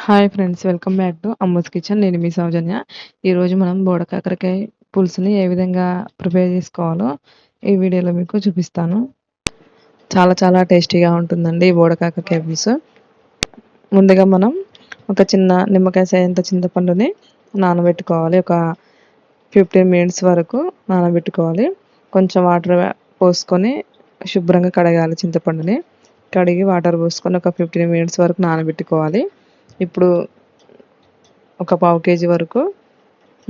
Hi friends, welcome back to Ammu's kitchen. నేను మీ సౌజన్య. ఈరోజు మనం బోడకాకరకాయ పులుసుని ఏ విధంగా ప్రిపేర్ చేసుకోవాలో ఈ వీడియోలో మీకు చూపిస్తాను. చాలా చాలా టేస్టీగా ఉంటుందండి ఈ బోడకాకరకాయ పులుసు. ముందుగా మనం ఒక చిన్న నిమ్మకాయ సాయంత చింతపండుని నానబెట్టుకోవాలి. ఒక 15 మినిట్స్ వరకు నానబెట్టుకోవాలి. కొంచెం వాటర్ పోసుకొని శుభ్రంగా కడగాలి. చింతపండుని కడిగి వాటర్ పోసుకొని ఒక 15 మినిట్స్ వరకు నానబెట్టుకోవాలి. ఇప్పుడు ఒక పావు కేజీ వరకు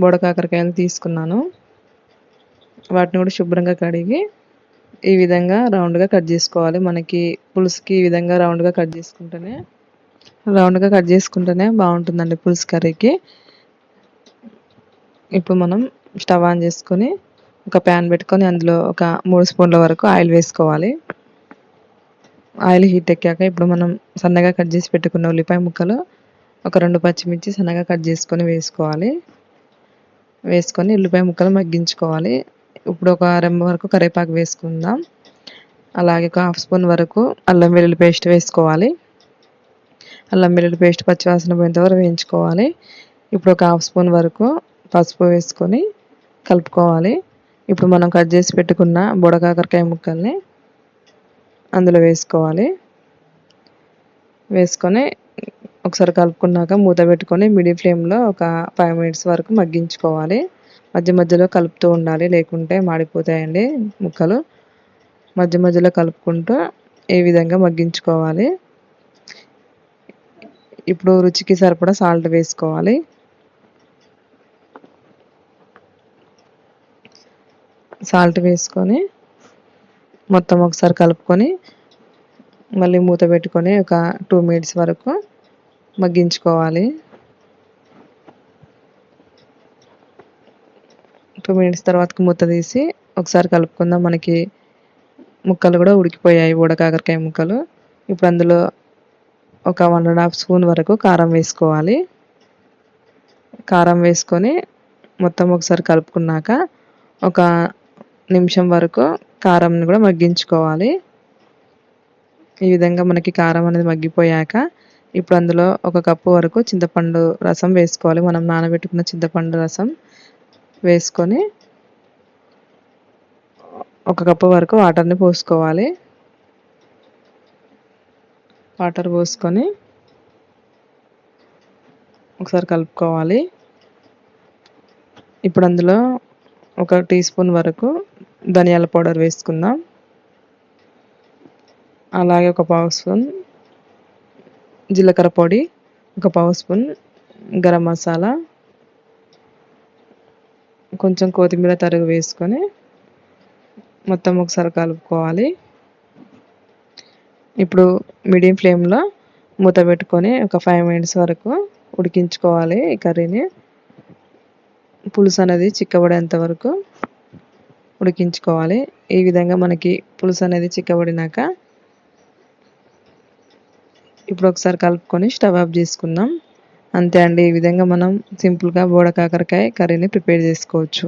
బోడకాకరకాయలు తీసుకున్నాను. వాటిని కూడా శుభ్రంగా కడిగి ఈ విధంగా రౌండ్గా కట్ చేసుకోవాలి. మనకి పులుసుకి ఈ విధంగా రౌండ్గా కట్ చేసుకుంటేనే బాగుంటుందండి పులుసు కర్రీకి. ఇప్పుడు మనం స్టవ్ ఆన్ చేసుకొని ఒక ప్యాన్ పెట్టుకొని అందులో ఒక 3 స్పూన్ల వరకు ఆయిల్ వేసుకోవాలి. ఆయిల్ హీట్ ఎక్కాక ఇప్పుడు మనం సన్నగా కట్ చేసి పెట్టుకున్న ఉల్లిపాయ ముక్కలు, ఒక 2 పచ్చిమిర్చి సన్నగా కట్ చేసుకొని వేసుకొని ఉల్లిపాయ ముక్కలు మగ్గించుకోవాలి. ఇప్పుడు ఒక రెమ్మ వరకు కరివేపాకు వేసుకుందాం. అలాగే ఒక 1/2 స్పూన్ వరకు అల్లం వెల్లుల్లి పేస్ట్ వేసుకోవాలి. అల్లం వెల్లుల్లి పేస్ట్ పచ్చివాసన పోయేంత వరకు వేయించుకోవాలి. ఇప్పుడు ఒక 1/2 స్పూన్ వరకు పసుపు వేసుకొని కలుపుకోవాలి. ఇప్పుడు మనం కట్ చేసి పెట్టుకున్న బుడకాకరకాయ ముక్కల్ని అందులో వేసుకొని ఒకసారి కలుపుకున్నాక మూత పెట్టుకొని మీడియం ఫ్లేమ్లో ఒక 5 మినిట్స్ వరకు మగ్గించుకోవాలి. మధ్య మధ్యలో కలుపుతూ ఉండాలి, లేకుంటే మాడిపోతాయండి ముక్కలు. మధ్య మధ్యలో కలుపుకుంటూ ఈ విధంగా మగ్గించుకోవాలి. ఇప్పుడు రుచికి సరిపడా సాల్ట్ వేసుకోవాలి. సాల్ట్ వేసుకొని మొత్తం ఒకసారి కలుపుకొని మళ్ళీ మూత పెట్టుకొని ఒక 2 మినిట్స్ వరకు మగ్గించుకోవాలి. 2 మినిట్స్ తర్వాత మూత తీసి ఒకసారి కలుపుకుందాం. మనకి ముక్కలు కూడా ఉడికిపోయాయి, బోడకాకరకాయ ముక్కలు. ఇప్పుడు అందులో ఒక 1.5 స్పూన్ వరకు కారం వేసుకోవాలి. కారం వేసుకొని మొత్తం ఒకసారి కలుపుకున్నాక ఒక నిమిషం వరకు కారంని కూడా మగ్గించుకోవాలి. ఈ విధంగా మనకి కారం అనేది మగ్గిపోయాక ఇప్పుడు అందులో ఒక కప్పు వరకు చింతపండు రసం వేసుకోవాలి. మనం నానబెట్టుకున్న చింతపండు రసం వేసుకొని ఒక కప్పు వరకు వాటర్ని పోసుకోవాలి. వాటర్ పోసుకొని ఒకసారి కలుపుకోవాలి. ఇప్పుడు అందులో ఒక టీ స్పూన్ వరకు ధనియాల పౌడర్ వేసుకుందాం. అలాగే ఒక పావు స్పూన్ జీలకర్ర పొడి, ఒక పావు స్పూన్ గరం మసాలా, కొంచెం కొత్తిమీర తరుగు వేసుకొని మొత్తం ఒకసారి కలుపుకోవాలి. ఇప్పుడు మీడియం ఫ్లేమ్లో మూత పెట్టుకొని ఒక 5 మినిట్స్ వరకు ఉడికించుకోవాలి. ఈ కర్రీని పులుసు అనేది చిక్కబడేంత వరకు ఉడికించుకోవాలి. ఈ విధంగా మనకి పులుసు అనేది చిక్కబడినాక ఇప్పుడు ఒకసారి కలుపుకొని స్టవ్ ఆఫ్ చేసుకుందాం. అంతే అండి. ఈ విధంగా మనం సింపుల్గా బోడకాకరకాయ కర్రీని ప్రిపేర్ చేసుకోవచ్చు.